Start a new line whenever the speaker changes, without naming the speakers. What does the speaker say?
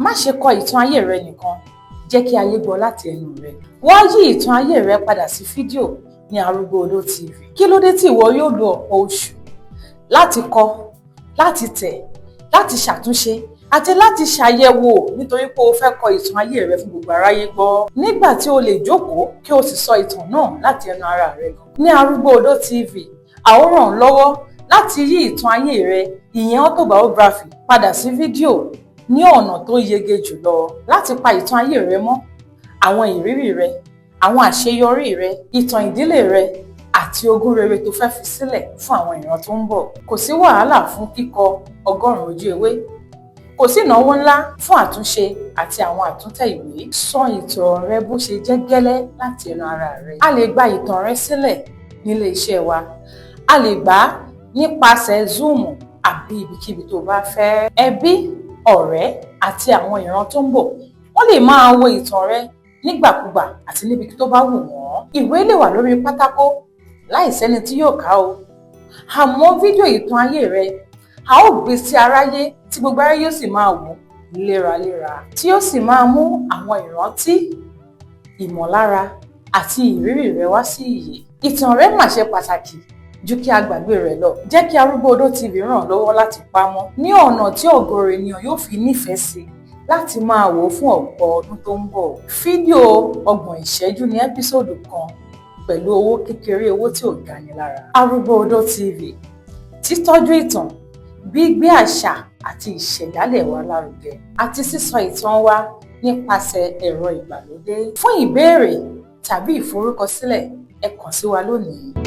Má ṣe kọ ìtàn ayé rẹ nìkan, jẹ́ kí ayé gbọ́ láti ẹnu rẹ. Wá yí ìtàn ayé rẹ padà sí fídíò ní Arúgbó Odó TV. Kí ló dé tí ìwọ yóò lo ọ̀pọ̀ oṣù láti kọ, láti tẹ̀, láti ṣàtúnṣe àti láti ṣàyẹ̀wò nítorí pé o fẹ́ kọ ìtàn ayé rẹ fún gbogbo aráyé gbọ́? Nígbà tí o lè jókòó kí o sì sọ ìtàn náà láti ẹnu ara rẹ gan. Ní Arúgbó Odó TV, a ó ràn ọ́ lọ́wọ́ láti yí ìtàn ayé rẹ, ìyẹn autobiography, padà sí fídíò ní ọ̀nà tó yege jùlọ, láti pa ìtàn ayé rẹ mọ́, àwọn ìrírí rẹ, àwọn àṣeyọrí rẹ, ìtàn ìdílé rẹ àti ogún rere tó fẹ́ fi sílẹ̀ fún àwọn ìran tó ń bọ̀. Kò sí wàhálà fún kíkọ 100 ojú ewé, kò sí ìnáwó ńlá fún àtúnṣe àti àwọn àtúntẹ̀ ìwé. Sọ ìtàn rẹ bó ṣe jẹ́ gẹ́lẹ́ láti ẹnu ara rẹ. A lè gba ìtàn rẹ sílẹ̀ nílé iṣẹ́ wa, a lè gbà á nípasẹ̀ Zoom àbí ibikíbi tó bá fẹ́. Ẹbí, ọ̀rẹ́ àti àwọn ìran tó ń bọ̀ wọ́n lè máa wo ìtàn rẹ nígbàkúgbà àti níbi tó bá wù wọ́n. Ìwé lè wà lórí pátákó láìsẹ́ni tí yóò kà ó, àmọ́ fídíò ìtàn ayé rẹ a ó gbé sí aráyé tí gbogbo aráyé yóò sì máa wò léraléra, tí yóò sì máa mú àwọn ìrántí, ìmọ̀lára àti ìrírí rẹ wá sí ìyè. Ìtàn rẹ mà ṣe pàtàkì ju kí a gbàgbé rẹ̀ lọ. Jẹ́ kí Arúgbó Odó TV ràn ọ́ lọ́wọ́ láti pamọ́ ní ọ̀nà tí ọ̀gọ̀rọ̀ ènìyàn yóò fi nífẹ̀ẹ́ sí láti máa wò ó fún ọ̀pọ̀ ọdún tó ń bọ̀. Fídíò 30 ìṣẹ́jú ní ẹ́písòdù kan pẹ̀lú owó kékeré, owó tí ò gani lára. Arúgbó Odó TV, títọ́jú ìtàn, gbígbé àṣà àti ìṣẹ̀dálẹ̀ wa lárugẹ àti sísọ ìtàn wa nípasẹ̀ ẹ̀rọ ìgbàlódé. Fún ìbéèrè tàbí ìforúkọsílẹ̀, ẹ kàn sí wa lónìí.